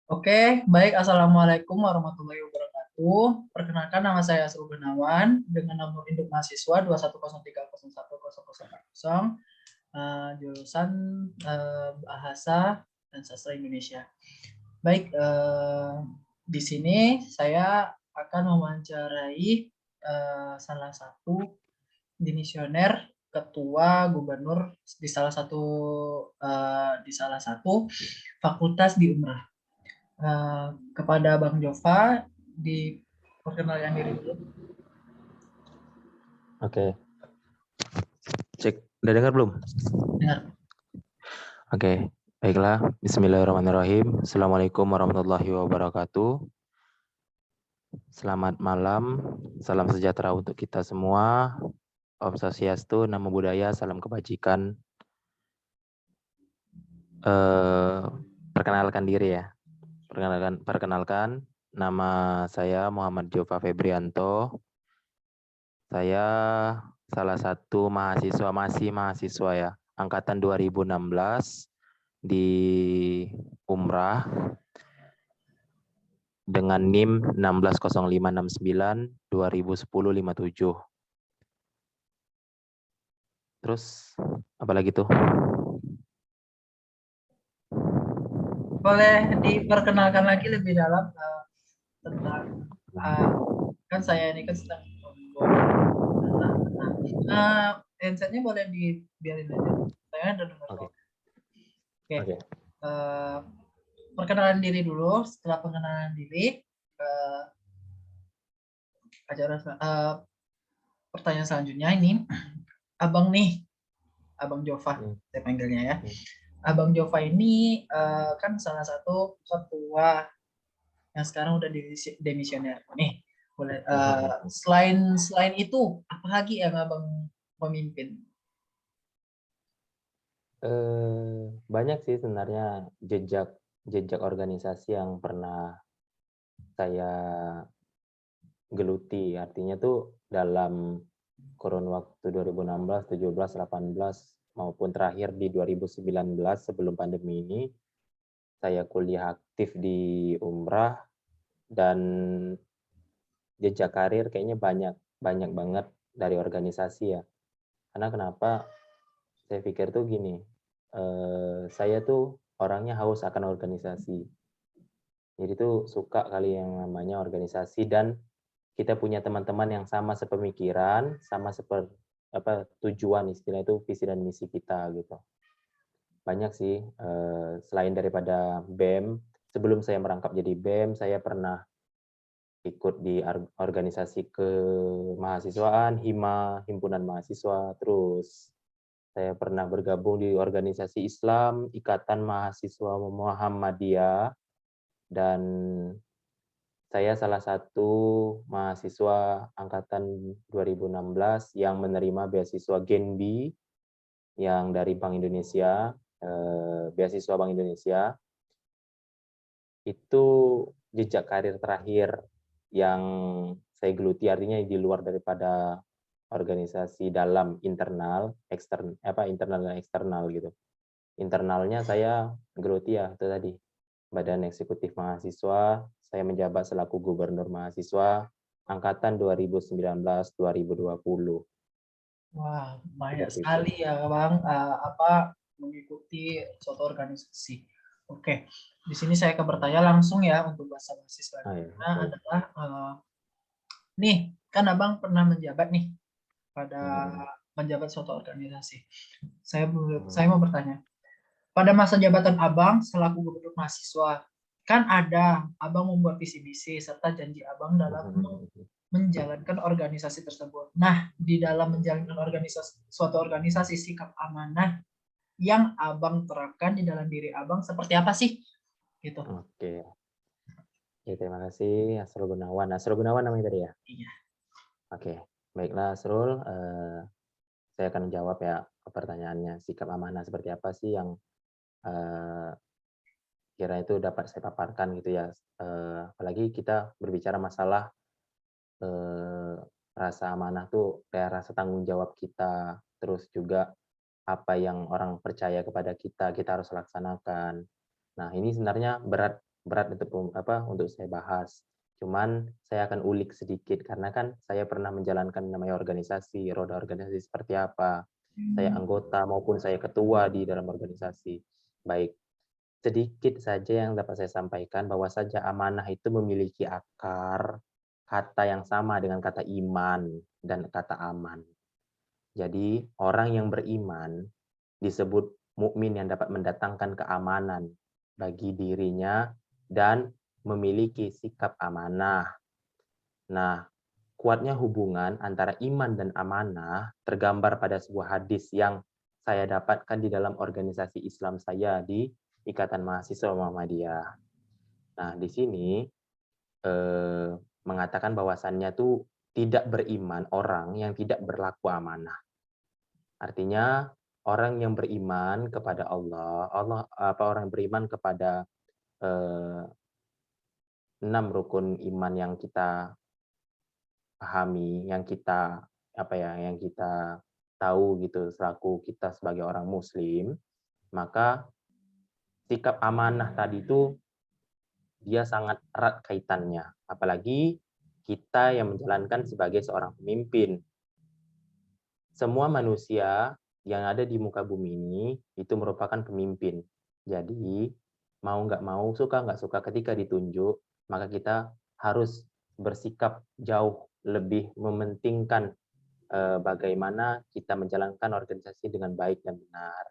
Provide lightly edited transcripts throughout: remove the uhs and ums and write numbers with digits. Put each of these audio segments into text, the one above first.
Oke, baik. Assalamualaikum warahmatullahi wabarakatuh. Perkenalkan, nama saya Asrul Gunawan dengan nomor induk mahasiswa 210301040, jurusan Bahasa dan Sastra Indonesia. Baik, di sini saya akan mewawancarai salah satu dimisioner ketua gubernur di salah satu fakultas di Unra. Kepada Bang Jova, diperkenalkan diri dulu. Oke. Cek, udah dengar belum? Dengar. Oke, baiklah. Bismillahirrahmanirrahim. Assalamualaikum warahmatullahi wabarakatuh. Selamat malam, salam sejahtera untuk kita semua. Om Swastiastu, Namo Buddhaya, salam kebajikan. Perkenalkan diri ya. Perkenalkan, nama saya Muhammad Jova Febrianto. Saya salah satu mahasiswa ya, angkatan 2016 di Umrah dengan NIM 160569 2010 57. Terus apa lagi tuh? Boleh diperkenalkan lagi lebih dalam tentang kan saya ini kan sedang handsetnya boleh dibiarin aja. Saya udah dengar. Oke. Oke. Perkenalan diri dulu. Setelah pengenalan diri, pertanyaan selanjutnya ini, Abang Jova, saya panggilnya ya. Abang Jova ini kan salah satu ketua yang sekarang udah demisioner nih. Boleh selain itu apa lagi yang Abang memimpin? Banyak sih sebenarnya jejak organisasi yang pernah saya geluti. Artinya tuh dalam kurun waktu 2016, 17, 18 maupun terakhir di 2019 sebelum pandemi ini, saya kuliah aktif di Umrah dan jejak karir kayaknya banyak banget dari organisasi ya. Karena kenapa? Saya pikir tuh gini, saya tuh orangnya haus akan organisasi. Jadi tuh suka kali yang namanya organisasi dan kita punya teman-teman yang sama sepemikiran, sama tujuan, istilah itu visi dan misi kita gitu. Banyak sih, selain daripada BEM, sebelum saya merangkap jadi BEM, saya pernah ikut di organisasi kemahasiswaan, Himpunan Mahasiswa, terus saya pernah bergabung di organisasi Islam, Ikatan Mahasiswa Muhammadiyah, dan saya salah satu mahasiswa angkatan 2016 yang menerima beasiswa Genbi yang dari Bank Indonesia, beasiswa Bank Indonesia. Itu jejak karir terakhir yang saya geluti, artinya di luar daripada organisasi dalam internal dan eksternal gitu. Internalnya saya geluti ya itu tadi Badan Eksekutif Mahasiswa, saya menjabat selaku Gubernur Mahasiswa angkatan 2019-2020. Wah, banyak Seperti itu. sekali ya Bang mengikuti suatu organisasi. Oke, di sini saya akan bertanya langsung ya untuk bahasa mahasiswa. Adalah nih kan Abang pernah menjabat nih pada menjabat suatu organisasi. Saya mau bertanya, pada masa jabatan Abang selaku gubernur mahasiswa, kan ada Abang membuat visi misi serta janji Abang dalam menjalankan organisasi tersebut. Nah, di dalam menjalankan suatu organisasi, sikap amanah yang Abang terapkan di dalam diri Abang seperti apa sih? Gitu. Oke. Ya, terima kasih Asrul Gunawan. Asrul Gunawan namanya tadi ya? Iya. Oke, baiklah Asrul. Saya akan menjawab ya pertanyaannya. Sikap amanah seperti apa sih yang kira itu dapat saya paparkan gitu ya. Apalagi kita berbicara masalah rasa amanah tuh kayak rasa tanggung jawab kita, terus juga apa yang orang percaya kepada kita, kita harus laksanakan. Nah, ini sebenarnya berat untuk saya bahas. Cuman saya akan ulik sedikit karena kan saya pernah menjalankan namanya organisasi, roda organisasi seperti apa. Saya anggota maupun saya ketua di dalam organisasi. Baik, sedikit saja yang dapat saya sampaikan bahwa saja amanah itu memiliki akar kata yang sama dengan kata iman dan kata aman. Jadi orang yang beriman disebut mukmin yang dapat mendatangkan keamanan bagi dirinya dan memiliki sikap amanah. Nah, kuatnya hubungan antara iman dan amanah tergambar pada sebuah hadis yang saya dapatkan di dalam organisasi Islam saya di Ikatan Mahasiswa Muhammadiyah. Nah, di sini mengatakan bahwasannya tuh tidak beriman orang yang tidak berlaku amanah. Artinya orang yang beriman kepada Allah, orang yang beriman kepada 6 rukun iman yang kita pahami, yang kita tahu gitu selaku kita sebagai orang muslim, maka sikap amanah tadi itu dia sangat erat kaitannya, apalagi kita yang menjalankan sebagai seorang pemimpin. Semua manusia yang ada di muka bumi ini itu merupakan pemimpin. Jadi, mau nggak mau, suka nggak suka ketika ditunjuk, maka kita harus bersikap jauh lebih mementingkan bagaimana kita menjalankan organisasi dengan baik dan benar.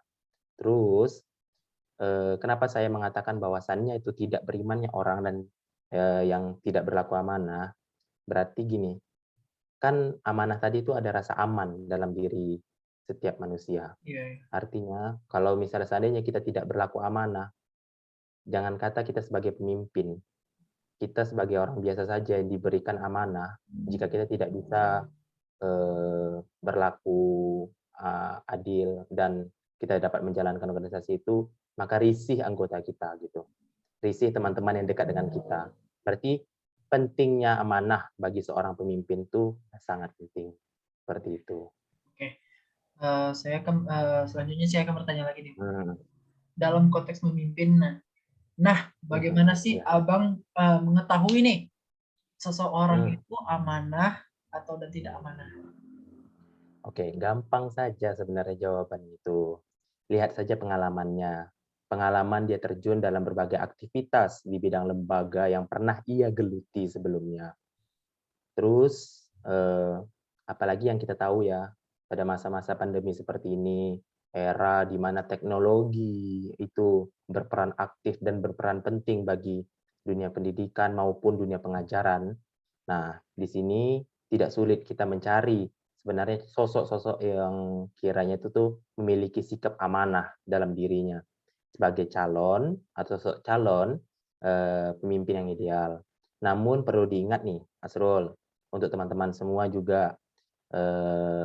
Terus, kenapa saya mengatakan bahwasannya itu tidak berimannya orang dan yang tidak berlaku amanah, berarti gini, kan amanah tadi itu ada rasa aman dalam diri setiap manusia. Artinya, kalau misalnya seandainya kita tidak berlaku amanah, jangan kata kita sebagai pemimpin, kita sebagai orang biasa saja yang diberikan amanah, jika kita tidak bisa berlaku adil dan kita dapat menjalankan organisasi itu, maka risih anggota kita gitu. Risih teman-teman yang dekat dengan kita. Berarti pentingnya amanah bagi seorang pemimpin itu sangat penting. Seperti itu. Oke. Selanjutnya saya akan bertanya lagi nih. Dalam konteks memimpin, bagaimana sih Abang mengetahui nih seseorang itu amanah atau dan tidak amanah? Oke, gampang saja sebenarnya jawaban itu. Lihat saja pengalamannya. Pengalaman dia terjun dalam berbagai aktivitas di bidang lembaga yang pernah ia geluti sebelumnya. Terus, apalagi yang kita tahu ya, pada masa-masa pandemi seperti ini, era di mana teknologi itu berperan aktif dan berperan penting bagi dunia pendidikan maupun dunia pengajaran. Nah, di sini tidak sulit kita mencari sebenarnya sosok-sosok yang kiranya itu tuh memiliki sikap amanah dalam dirinya sebagai calon atau sosok calon pemimpin yang ideal. Namun perlu diingat nih, Asrul, untuk teman-teman semua juga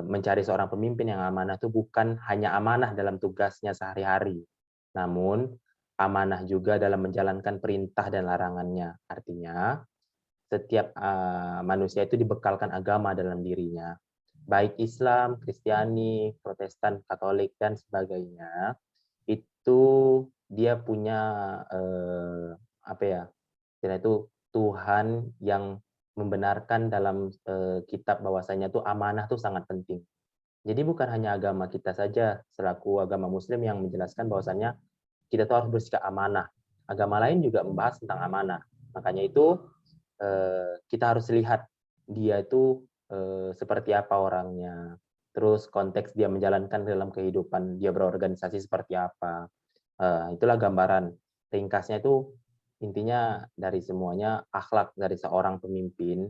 mencari seorang pemimpin yang amanah itu bukan hanya amanah dalam tugasnya sehari-hari, namun amanah juga dalam menjalankan perintah dan larangannya. Artinya, setiap manusia itu dibekalkan agama dalam dirinya, baik Islam, Kristiani, Protestan, Katolik, dan sebagainya, itu dia punya itu Tuhan yang membenarkan dalam kitab bahwasanya tuh amanah tuh sangat penting. Jadi bukan hanya agama kita saja selaku agama Muslim yang menjelaskan bahwasannya kita tuh harus bersikap amanah. Agama lain juga membahas tentang amanah. Makanya itu kita harus lihat dia itu seperti apa orangnya. Terus konteks dia menjalankan dalam kehidupan, dia berorganisasi seperti apa. Itulah gambaran. Ringkasnya itu intinya dari semuanya akhlak dari seorang pemimpin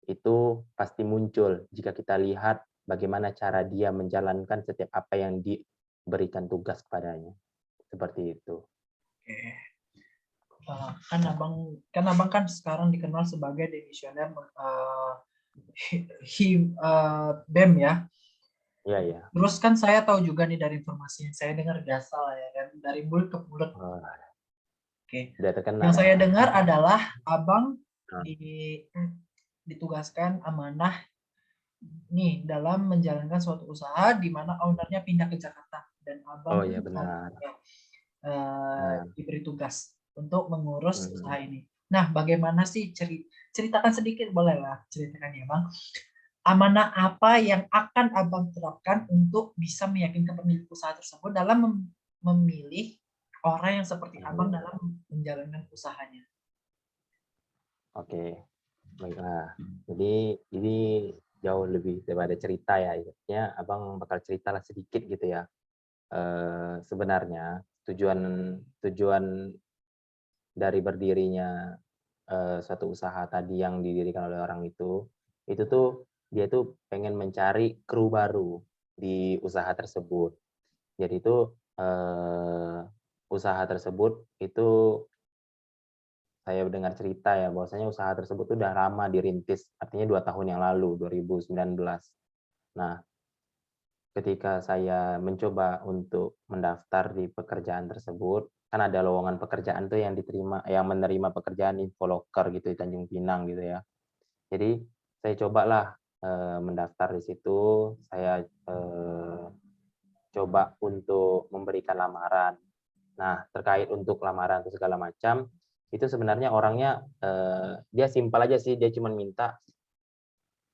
itu pasti muncul jika kita lihat bagaimana cara dia menjalankan setiap apa yang diberikan tugas kepadanya. Seperti itu. Oke. Kan abang kan sekarang dikenal sebagai demisioner BEM ya. Iya, iya. Terus kan saya tahu juga nih dari informasi yang saya dengar dasar ya kan, dari mulut ke mulut. Oke. Yang saya dengar adalah abang ditugaskan amanah nih dalam menjalankan suatu usaha di mana ownernya pindah ke Jakarta dan abang benar. Diberi tugas untuk mengurus usaha ini. Nah, bagaimana sih ceritakan sedikit bolehlah, ceritakan ya Bang. Amanah apa yang akan Abang terapkan untuk bisa meyakinkan pemilik usaha tersebut dalam memilih orang yang seperti Abang dalam menjalankan usahanya? Oke, baiklah. Jadi ini jauh lebih daripada cerita ya. Intinya Abang bakal ceritalah sedikit gitu ya. Sebenarnya tujuan dari berdirinya suatu usaha tadi yang didirikan oleh orang itu tuh dia tuh pengen mencari kru baru di usaha tersebut. Jadi itu usaha tersebut itu saya dengar cerita ya bahwasanya usaha tersebut tuh udah lama dirintis, artinya 2 tahun yang lalu, 2019. Nah, ketika saya mencoba untuk mendaftar di pekerjaan tersebut, kan ada lowongan pekerjaan tuh yang menerima pekerjaan infoloker gitu di Tanjung Pinang gitu ya. Jadi saya cobalah mendaftar di situ, saya coba untuk memberikan lamaran. Nah, terkait untuk lamaran atau segala macam, itu sebenarnya orangnya dia simpel aja sih, dia cuma minta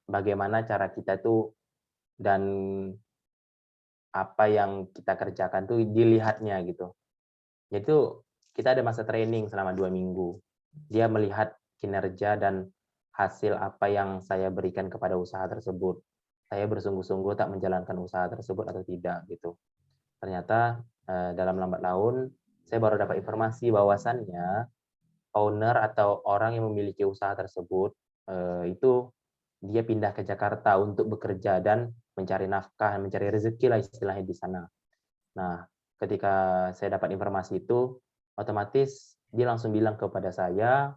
bagaimana cara kita tuh dan apa yang kita kerjakan tuh dilihatnya gitu. Jadi tuh kita ada masa training selama 2 minggu. Dia melihat kinerja dan hasil apa yang saya berikan kepada usaha tersebut. Saya bersungguh-sungguh tak menjalankan usaha tersebut atau tidak gitu. Ternyata dalam lambat laun saya baru dapat informasi bahwasannya owner atau orang yang memiliki usaha tersebut itu dia pindah ke Jakarta untuk bekerja dan mencari nafkah, mencari rezeki lah istilahnya di sana. Nah, ketika saya dapat informasi itu, otomatis dia langsung bilang kepada saya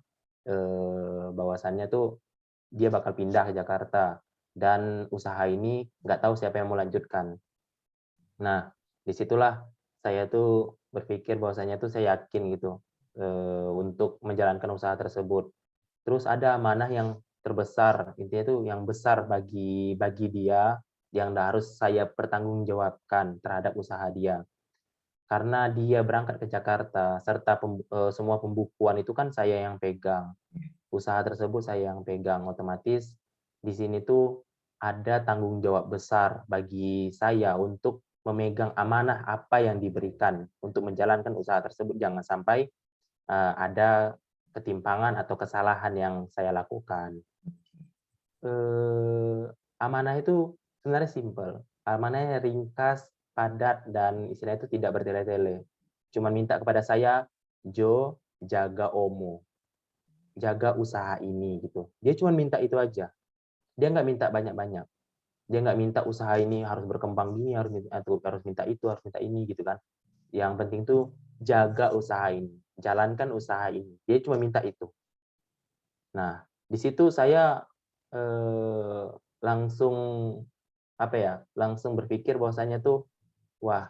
bahwasannya tuh dia bakal pindah ke Jakarta dan usaha ini nggak tahu siapa yang mau lanjutkan. Nah, disitulah saya tuh berpikir bahwasanya tuh saya yakin gitu untuk menjalankan usaha tersebut. Terus ada amanah yang terbesar, intinya tuh yang besar bagi dia yang harus saya pertanggungjawabkan terhadap usaha dia. Karena dia berangkat ke Jakarta serta semua pembukuan itu kan saya yang pegang. Usaha tersebut saya yang pegang, otomatis di sini tuh ada tanggung jawab besar bagi saya untuk memegang amanah apa yang diberikan untuk menjalankan usaha tersebut. Jangan sampai ada ketimpangan atau kesalahan yang saya lakukan. Amanah itu sebenarnya simpel. Amanahnya ringkas, padat, dan istilahnya itu tidak bertele-tele. Cuma minta kepada saya, Jo, jaga Omo, jaga usaha ini gitu. Dia cuma minta itu aja. Dia nggak minta banyak-banyak. Dia nggak minta usaha ini harus berkembang gini, harus minta itu, harus minta ini gitu kan. Yang penting tuh jaga usaha ini, jalankan usaha ini. Dia cuma minta itu. Nah, di situ saya langsung langsung berpikir bahwasanya tuh, wah,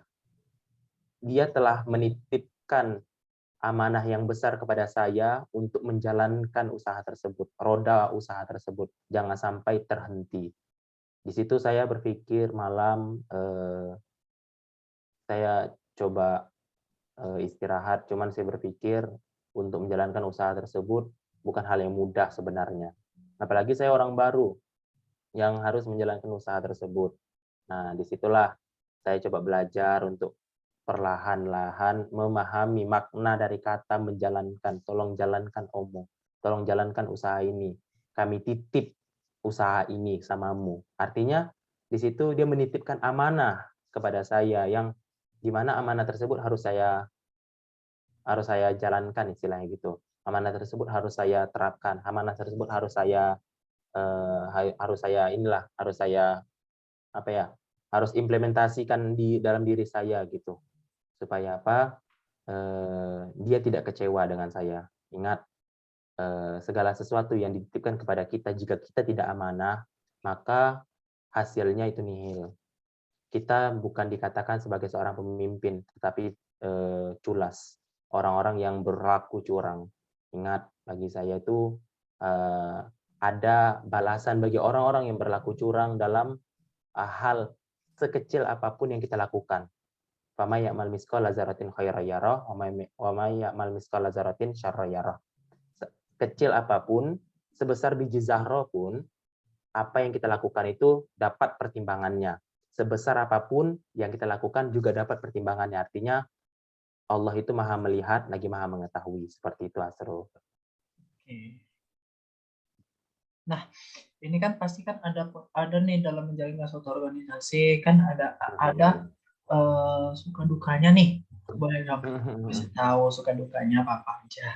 dia telah menitipkan amanah yang besar kepada saya untuk menjalankan usaha tersebut, roda usaha tersebut, jangan sampai terhenti. Di situ saya berpikir malam, saya coba istirahat, cuman saya berpikir untuk menjalankan usaha tersebut bukan hal yang mudah sebenarnya. Apalagi saya orang baru yang harus menjalankan usaha tersebut. Nah, disitulah saya coba belajar untuk perlahan-lahan memahami makna dari kata menjalankan. Tolong jalankan Omo, tolong jalankan usaha ini. Kami titip usaha ini samamu. Artinya di situ dia menitipkan amanah kepada saya yang di mana amanah tersebut harus saya jalankan istilahnya gitu. Amanah tersebut harus saya terapkan. Amanah tersebut harus saya apa ya, harus implementasikan di dalam diri saya gitu. Supaya apa? Dia tidak kecewa dengan saya. Ingat, segala sesuatu yang dititipkan kepada kita jika kita tidak amanah, maka hasilnya itu nihil. Kita bukan dikatakan sebagai seorang pemimpin, tetapi culas. Orang-orang yang berlaku curang. Ingat, bagi saya itu ada balasan bagi orang-orang yang berlaku curang dalam hal sekecil apapun yang kita lakukan. Fama ya'mal misqala dzarratin khairan yarah wa may ya'mal misqala dzarratin syarran yarah. Kecil apapun, sebesar biji zarah pun, apa yang kita lakukan itu dapat pertimbangannya. Sebesar apapun yang kita lakukan juga dapat pertimbangannya. Artinya Allah itu maha melihat, lagi maha mengetahui. Seperti itu, Asrul. Oke. Nah, ini kan pasti kan ada nih dalam menjalankan suatu organisasi kan ada suka dukanya nih. Boleh nggak bisa tahu suka dukanya apa aja?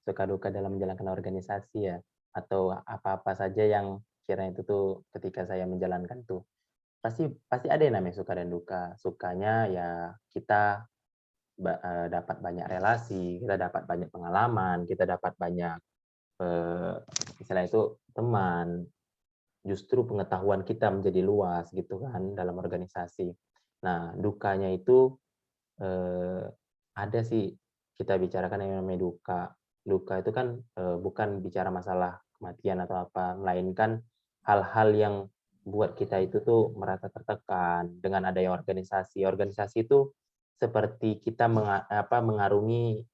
Suka duka dalam menjalankan organisasi ya, atau apa-apa saja yang kiranya itu tuh ketika saya menjalankan tuh pasti ada yang namanya suka dan duka. Sukanya ya kita dapat banyak relasi, kita dapat banyak pengalaman, kita dapat banyak misalnya itu teman, justru pengetahuan kita menjadi luas gitu kan dalam organisasi. Nah, dukanya itu ada sih kita bicarakan yang namanya duka. Duka itu kan bukan bicara masalah kematian atau apa, melainkan hal-hal yang buat kita itu tuh merasa tertekan dengan adanya organisasi. Organisasi itu seperti kita mengarungi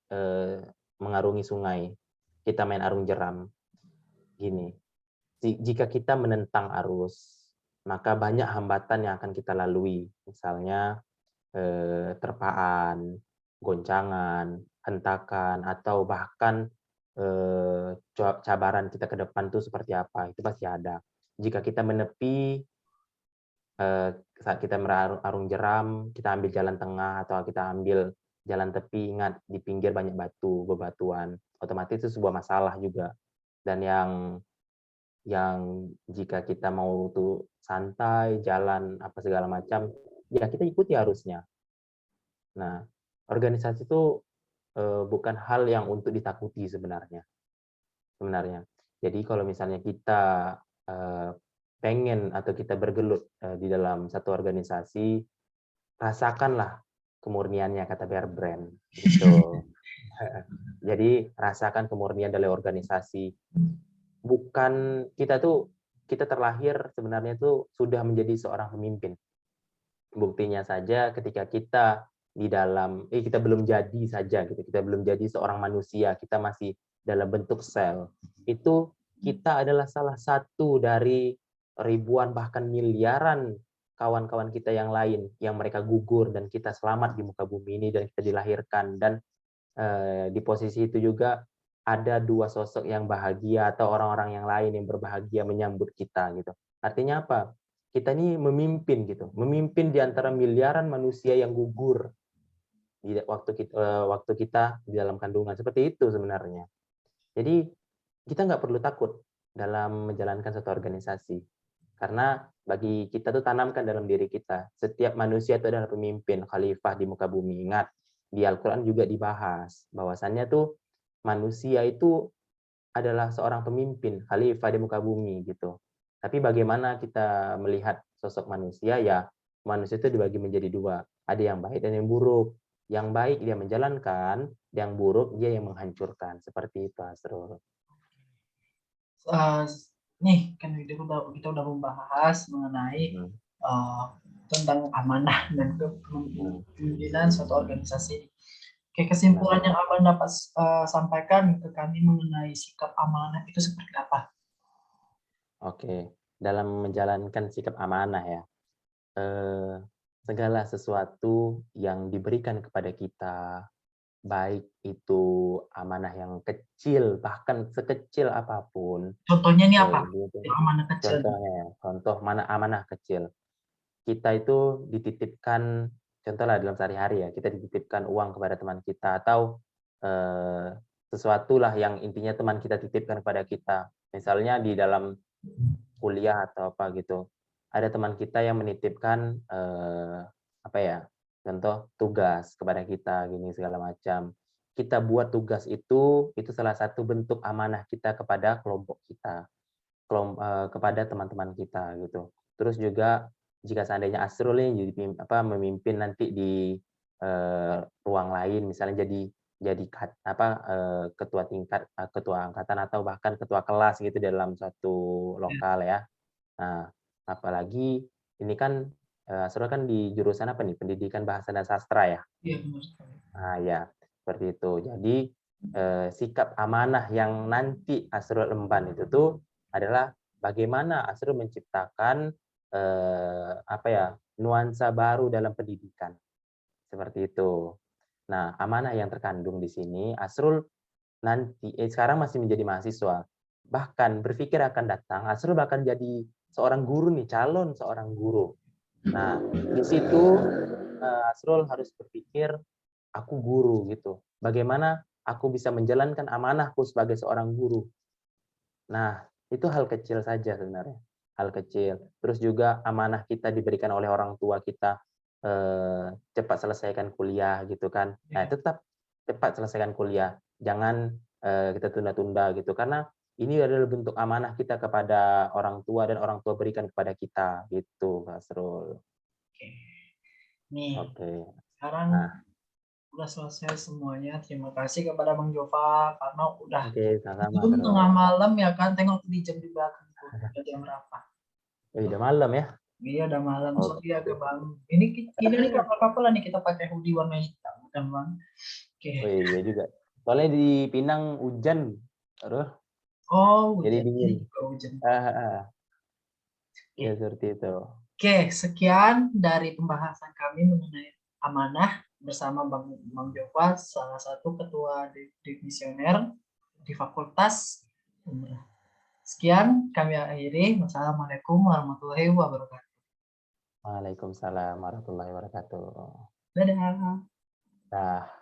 sungai. Kita main arung jeram. Gini, jika kita menentang arus, maka banyak hambatan yang akan kita lalui. Misalnya terpaan, goncangan, hentakan, atau bahkan cabaran kita ke depan tuh seperti apa, itu pasti ada. Jika kita menepi, saat kita arung jeram, kita ambil jalan tengah atau kita ambil jalan tepi, ingat di pinggir banyak bebatuan, otomatis itu sebuah masalah juga. Dan yang jika kita mau tuh santai, jalan apa segala macam, ya kita ikuti arusnya. Nah, organisasi itu bukan hal yang untuk ditakuti sebenarnya. Jadi kalau misalnya kita pengen atau kita bergelut di dalam satu organisasi, rasakanlah kemurniannya, kata Bear Brand. Gitu. Jadi rasakan kemurnian dari organisasi. Bukan kita terlahir sebenarnya tuh sudah menjadi seorang pemimpin. Buktinya saja ketika kita kita belum jadi saja gitu, kita belum jadi seorang manusia, kita masih dalam bentuk sel. Itu kita adalah salah satu dari ribuan bahkan miliaran kawan-kawan kita yang lain yang mereka gugur dan kita selamat di muka bumi ini dan kita dilahirkan. Dan di posisi itu juga ada dua sosok yang bahagia atau orang-orang yang lain yang berbahagia menyambut kita gitu. Artinya apa? Kita ini memimpin gitu, memimpin di antara miliaran manusia yang gugur di waktu kita di dalam kandungan. Seperti itu sebenarnya. Jadi kita nggak perlu takut dalam menjalankan satu organisasi. Karena bagi kita tuh tanamkan dalam diri kita, setiap manusia itu adalah pemimpin, khalifah di muka bumi. Ingat, di Al-Quran juga dibahas bahwasannya tuh manusia itu adalah seorang pemimpin, khalifah di muka bumi gitu. Tapi bagaimana kita melihat sosok manusia, ya manusia itu dibagi menjadi dua. Ada yang baik dan yang buruk. Yang baik dia menjalankan, yang buruk dia yang menghancurkan. Seperti itu, Asrul. Nih kan kita udah membahas mengenai tentang amanah dan kepemimpinan suatu organisasi. Oke, kesimpulan yang Abang dapat sampaikan ke kami mengenai sikap amanah itu seperti apa? Oke, dalam menjalankan sikap amanah ya, segala sesuatu yang diberikan kepada kita, baik itu amanah yang kecil, bahkan sekecil apapun. Contohnya ini apa? Amanah kecil. Contoh mana amanah kecil. Kita itu dititipkan, contohlah dalam sehari-hari ya, kita dititipkan uang kepada teman kita, atau sesuatu lah yang intinya teman kita titipkan kepada kita. Misalnya di dalam kuliah atau apa gitu, ada teman kita yang menitipkan contoh tugas kepada kita gini segala macam. Kita buat tugas itu salah satu bentuk amanah kita kepada kelompok kita, kepada teman-teman kita gitu. Terus juga jika seandainya Asrul ini jadi memimpin nanti di ruang lain, misalnya jadi ketua tingkat, ketua angkatan atau bahkan ketua kelas gitu dalam suatu lokal ya. Nah, apalagi ini kan Asrul kan di jurusan apa nih? Pendidikan Bahasa dan Sastra ya? Iya, benar sekali. Nah, ya, seperti itu. Jadi, sikap amanah yang nanti Asrul emban itu tuh adalah bagaimana Asrul menciptakan apa ya, nuansa baru dalam pendidikan. Seperti itu. Nah, amanah yang terkandung di sini, Asrul nanti sekarang masih menjadi mahasiswa. Bahkan berpikir akan datang, Asrul bahkan jadi seorang guru nih, calon seorang guru. Nah, di situ Asrul harus berpikir, aku guru gitu. Bagaimana aku bisa menjalankan amanahku sebagai seorang guru. Nah, itu hal kecil saja sebenarnya. Hal kecil. Terus juga amanah kita diberikan oleh orang tua kita, cepat selesaikan kuliah gitu kan. Nah, tetap cepat selesaikan kuliah. Jangan kita tunda-tunda gitu. Karena ini adalah bentuk amanah kita kepada orang tua dan orang tua berikan kepada kita gitu, Kak Asrul. Oke. Nih, Oke. sekarang Nah, udah selesai semuanya. Terima kasih kepada Bang Jova karena udah oke, sama-sama, belum Bro. tengah malam ya kan, tengok di jam di belakangku. Udah jam berapa? Udah malam ya? Iya, udah malam. So Oke. dia kebangun. Ini kita nih kapal-kapal nih, kita pakai hoodie warna hitam kan Bang. Oke. Oh iya juga. Soalnya di Pinang hujan, aduh, Oh, jadi hujan. dingin. Ini juga hujan. Ya Oke. seperti itu. Oke, sekian dari pembahasan kami mengenai amanah bersama Bang Jova, salah satu ketua divisioner di Fakultas Umrah. Sekian kami akhiri. Wassalamualaikum warahmatullahi wabarakatuh. Waalaikumsalam warahmatullahi wabarakatuh. Dadah. Nah.